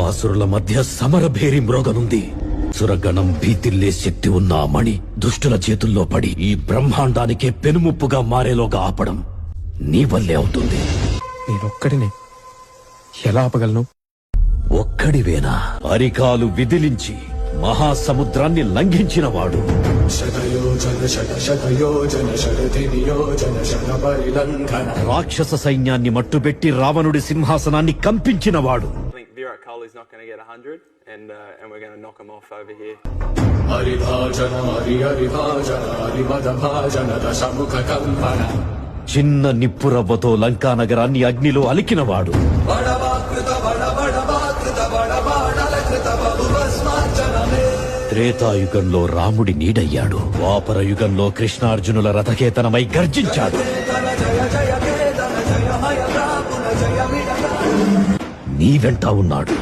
దేవాసురుల మధ్య సమరభేరి మ్రోగనుంది. సురగణం భీతిల్లే శక్తి ఉన్న ఆ మణి దుష్టుల చేతుల్లో పడి ఈ బ్రహ్మాండానికే పెనుముప్పుగా మారేలోగా ఆపడం నీ వల్లే అవుతుంది. నేనొక్కడినే ఎలా ఆపగలను? ఒక్కడివేనా? అరికాలు విదిలించి మహాసముద్రాన్ని లంఘించినవాడు. రాక్షస సైన్యాన్ని మట్టుబెట్టి రావణుడి సింహాసనాన్ని కంపించినవాడు. Virat Kohli's not going to get 100 and we're going to knock him off over here. చిన్న నిప్పురవ్వతో లంకా నగరాన్ని అగ్నిలో అలికినవాడు. త్రేతాయుగంలో రాముడి నీడయ్యాడు. ద్వాపర యుగంలో కృష్ణార్జునుల రథకేతనమై గర్జించాడు. నీ వెంట ఉన్నాడు.